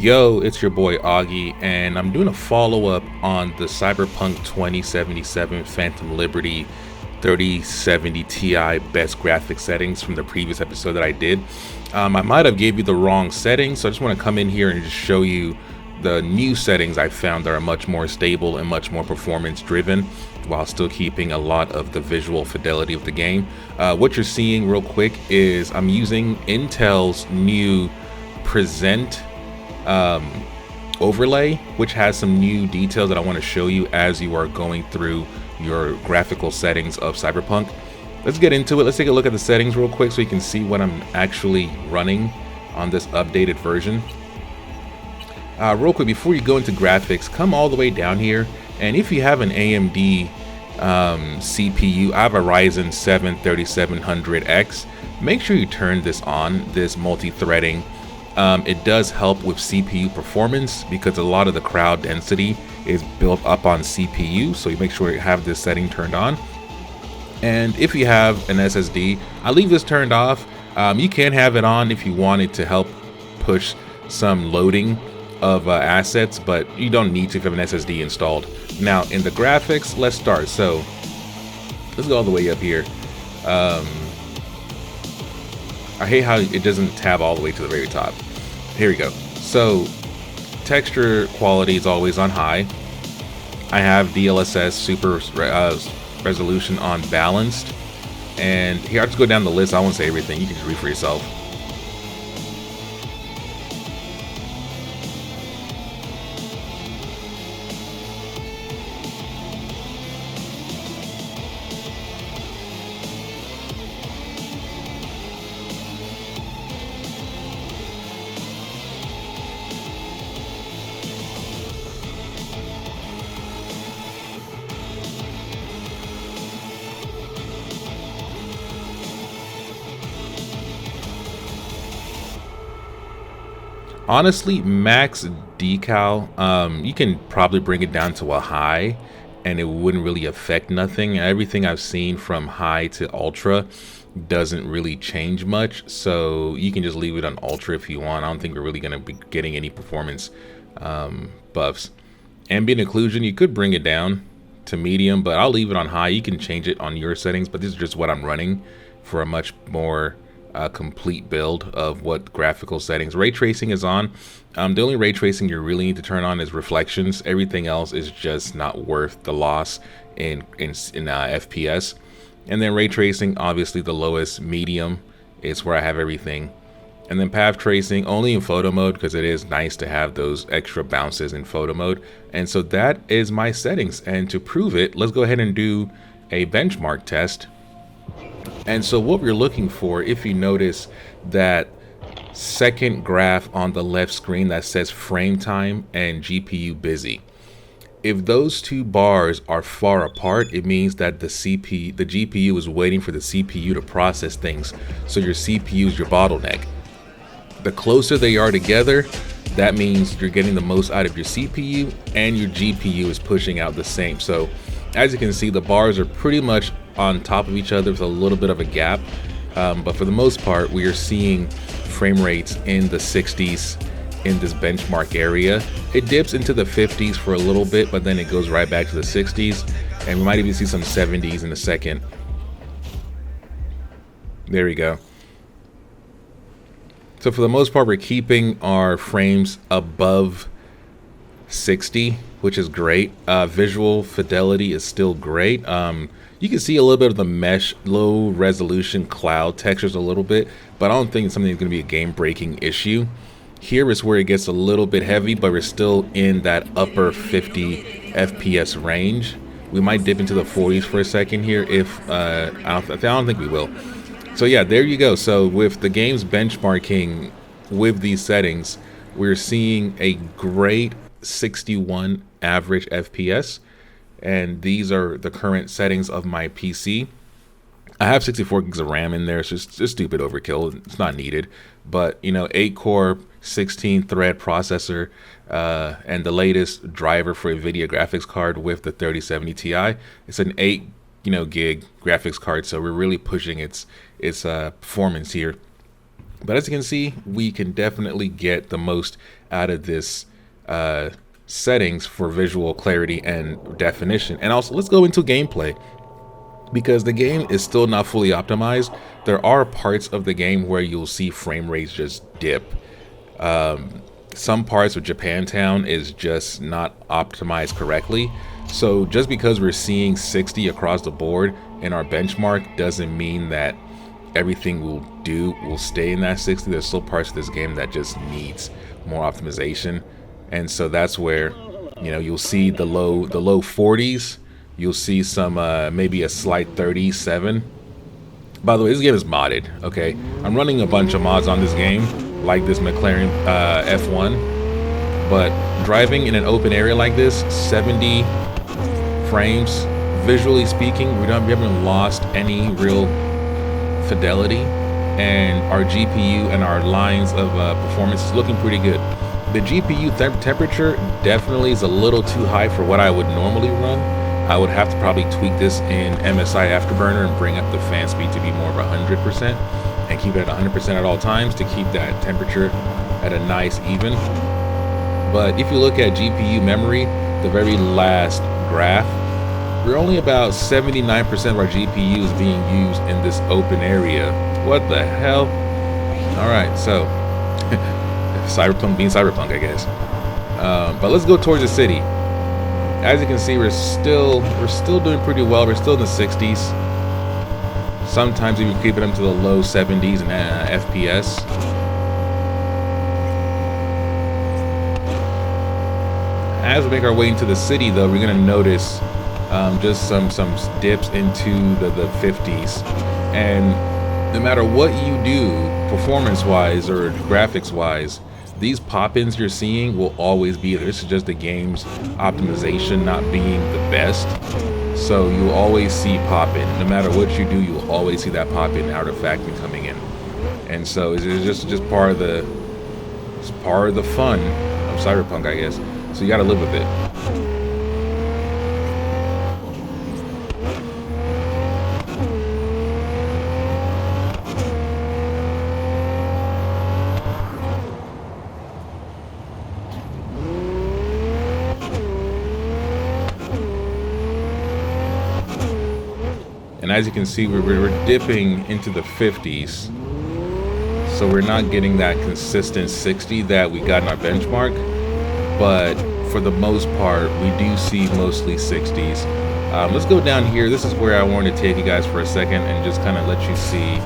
Yo, it's your boy Augie, and I'm doing a follow-up on the Cyberpunk 2077 Phantom Liberty 3070 Ti best graphics settings from the previous episode that I did. I might have gave you the wrong settings, so I just want to come in here and just show you the new settings I found that are much more stable and much more performance driven, while still keeping a lot of the visual fidelity of the game. What you're seeing real quick is I'm using Intel's new Present overlay, which has some new details that I want to show you as you are going through your graphical settings of Cyberpunk. Let's get into it. Let's take a look at the settings real quick so you can see what I'm actually running on this updated version. Real quick, before you go into graphics, come all the way down here, and if you have an AMD CPU, I have a Ryzen 7 3700X, make sure you turn this on, this multi-threading. It does help with CPU performance because a lot of the crowd density is built up on CPU, so you make sure you have this setting turned on. And if you have an SSD, I leave this turned off. You can have it on if you want it to help push some loading of assets, but you don't need to if you have an SSD installed. Now in the graphics, let's start. So let's go all the way up here. I hate how it doesn't tab all the way to the very top. Here we go. So texture quality is always on high. I have DLSS super resolution on balanced. And here, I'll just go down the list. I won't say everything. You can just read for yourself. Honestly, max decal, you can probably bring it down to a high and it wouldn't really affect nothing. Everything I've seen from high to ultra doesn't really change much, so you can just leave it on ultra if you want. I don't think we're really going to be getting any performance buffs. Ambient occlusion, you could bring it down to medium, but I'll leave it on high. You can change it on your settings, but this is just what I'm running for a much more complete build of what graphical settings. Ray tracing is on. The only ray tracing you really need to turn on is reflections. Everything else is just not worth the loss in FPS. And then ray tracing, obviously the lowest. Medium is where I have everything. And then path tracing only in photo mode, because it is nice to have those extra bounces in photo mode. And so that is my settings. And to prove it, let's go ahead and do a benchmark test. And so what we're looking for, if you notice that second graph on the left screen that says frame time and GPU busy, if those two bars are far apart, it means that the GPU is waiting for the CPU to process things. So your CPU is your bottleneck. The closer they are together, that means you're getting the most out of your CPU and your GPU is pushing out the same. So as you can see, the bars are pretty much on top of each other with a little bit of a gap, but for the most part we are seeing frame rates in the 60s in this benchmark area. It dips into the 50s for a little bit, but then it goes right back to the 60s, and we might even see some 70s in a second. There we go. So for the most part, we're keeping our frames above 60, which is great. Visual fidelity is still great. You can see a little bit of the mesh, low resolution cloud textures a little bit, but I don't think it's something that's going to be a game-breaking issue. Here is where it gets a little bit heavy, but we're still in that upper 50 FPS range. We might dip into the 40s for a second here if I don't think we will. So yeah, there you go. So with the game's benchmarking with these settings, we're seeing a great 61 average FPS, and these are the current settings of my PC. I have 64 gigs of RAM in there. It's just stupid overkill. It's not needed, but you know, 8-core 16-thread processor, and the latest driver for NVIDIA graphics card with the 3070 Ti. It's an 8 gig graphics card, so we're really pushing its performance here. But as you can see, we can definitely get the most out of this settings for visual clarity and definition. And also, let's go into gameplay, because the game is still not fully optimized. There are parts of the game where you'll see frame rates just dip. Some parts of Japantown is just not optimized correctly. So just because we're seeing 60 across the board in our benchmark doesn't mean that everything will stay in that 60. There's still parts of this game that just needs more optimization. And so that's where, you know, you'll see the low 40s. You'll see some maybe a slight 37. By the way, this game is modded, okay? I'm running a bunch of mods on this game, like this McLaren F1, but driving in an open area like this, 70 frames, visually speaking, we haven't lost any real fidelity, and our GPU and our lines of performance is looking pretty good. The GPU temperature definitely is a little too high for what I would normally run. I would have to probably tweak this in MSI Afterburner and bring up the fan speed to be more of 100% and keep it at 100% at all times to keep that temperature at a nice even. But if you look at GPU memory, the very last graph, we're only about 79% of our GPU is being used in this open area. What the hell? All right, so Cyberpunk being Cyberpunk, I guess. But let's go towards the city. As you can see, we're still doing pretty well. We're still in the 60s. Sometimes we keep it up to the low 70s and FPS. As we make our way into the city, though, we're gonna notice just some dips into the 50s. And no matter what you do, performance-wise or graphics-wise, these pop-ins you're seeing will always be there. This is just the game's optimization not being the best. So you'll always see pop-in. No matter what you do, you'll always see that pop-in artifact coming in. And so it's just part of the fun of Cyberpunk, I guess. So you gotta live with it. And as you can see, we're dipping into the 50s. So we're not getting that consistent 60 that we got in our benchmark. But for the most part, we do see mostly 60s. Let's go down here. This is where I wanted to take you guys for a second and just kind of let you see.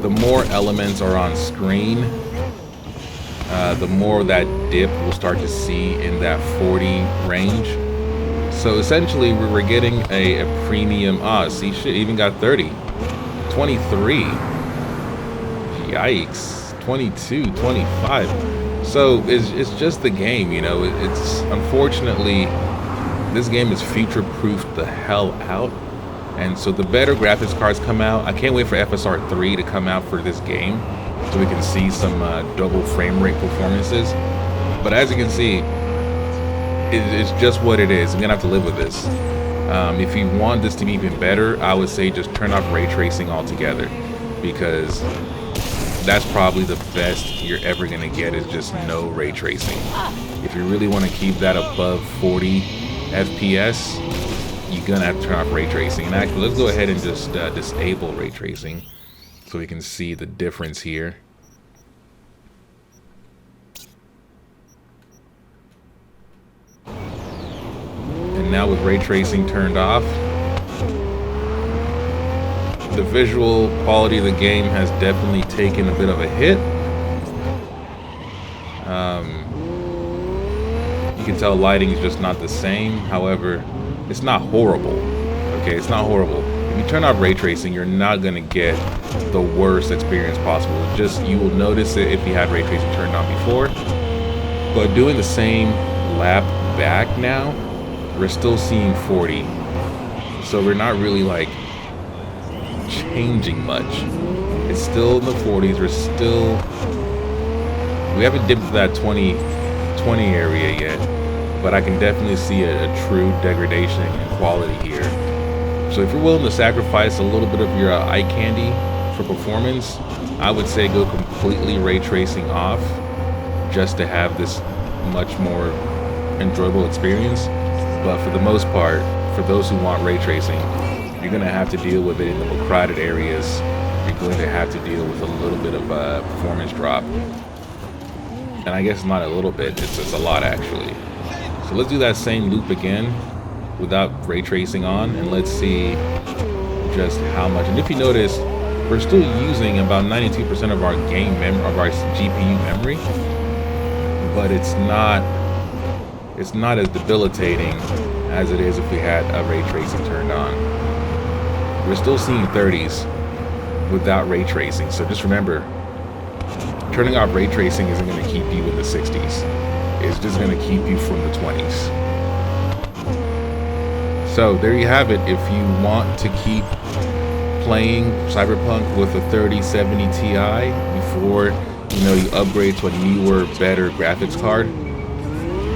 The more elements are on screen, the more that dip we'll start to see in that 40 range. So essentially, we're getting a premium. See, shit, even got 30, 23. Yikes, 22, 25. So it's just the game, you know. It's unfortunately, this game is future-proofed the hell out. And so the better graphics cards come out. I can't wait for FSR 3 to come out for this game, so we can see some double frame rate performances. But as you can see, it's just what it is. I'm gonna have to live with this. If you want this to be even better, I would say just turn off ray tracing altogether, because that's probably the best you're ever gonna get, is just no ray tracing. If you really want to keep that above 40 FPS, you're gonna have to turn off ray tracing. And actually, let's go ahead and just disable ray tracing so we can see the difference here. And now with ray tracing turned off, the visual quality of the game has definitely taken a bit of a hit. You can tell lighting is just not the same. However, it's not horrible. Okay, it's not horrible. If you turn off ray tracing, you're not gonna get the worst experience possible. Just, you will notice it if you had ray tracing turned on before. But doing the same lap back now, we're still seeing 40. So we're not really like changing much. It's still in the 40s. We haven't dipped to that 20 area yet, but I can definitely see a true degradation in quality here. So if you're willing to sacrifice a little bit of your eye candy for performance, I would say go completely ray tracing off just to have this much more enjoyable experience. But for the most part, for those who want ray tracing, you're going to have to deal with it in the more crowded areas. You're going to have to deal with a little bit of a performance drop. And I guess not a little bit, it's a lot actually. So let's do that same loop again without ray tracing on, and let's see just how much. And if you notice, we're still using about 92% of our GPU memory, but it's not as debilitating as it is if we had a ray tracing turned on. We're still seeing 30s without ray tracing, so just remember, turning off ray tracing isn't going to keep you in the 60s. It's just going to keep you from the 20s. So there you have it. If you want to keep playing Cyberpunk with a 3070 Ti before you upgrade to a newer, better graphics card,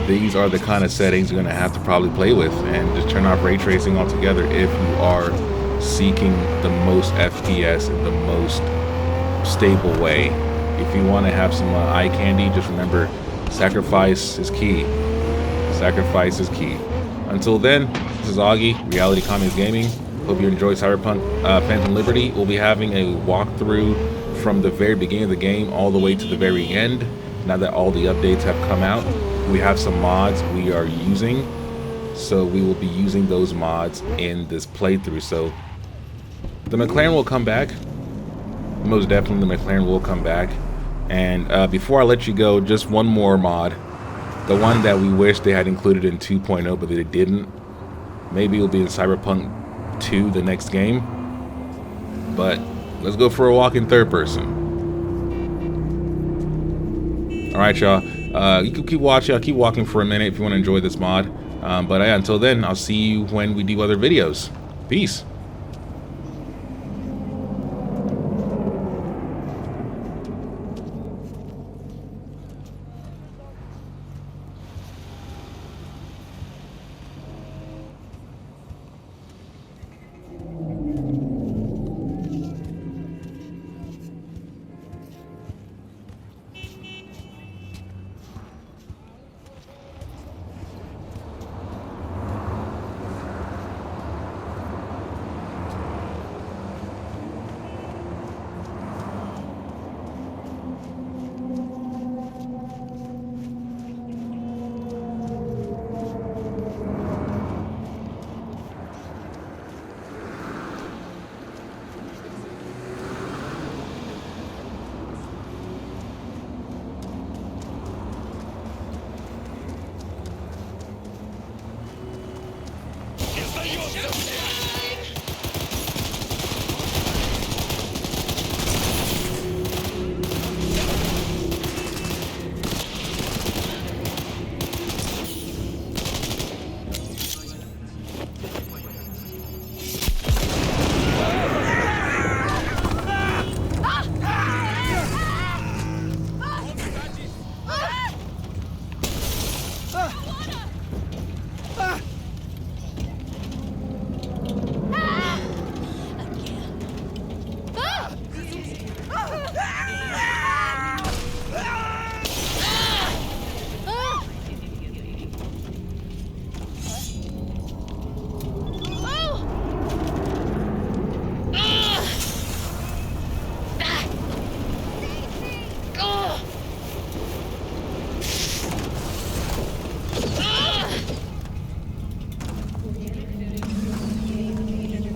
these are the kind of settings you're going to have to probably play with, and just turn off ray tracing altogether if you are seeking the most FPS in the most stable way. If you want to have some eye candy, just remember, sacrifice is key. Sacrifice is key. Until then, this is Augie, Reality Communist Gaming. Hope you enjoyed Cyberpunk Phantom Liberty. We'll be having a walkthrough from the very beginning of the game all the way to the very end. Now that all the updates have come out, we have some mods we are using, so we will be using those mods in this playthrough. So the McLaren will come back. Most definitely the McLaren will come back. And before I let you go, just one more mod, the one that we wish they had included in 2.0 but they didn't. Maybe it'll be in Cyberpunk 2, the next game, but let's go for a walk in third person. Alright y'all, you can keep watching. I'll keep walking for a minute if you want to enjoy this mod, but until then, I'll see you when we do other videos. Peace.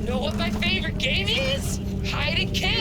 Know what my favorite game is? Hide and catch.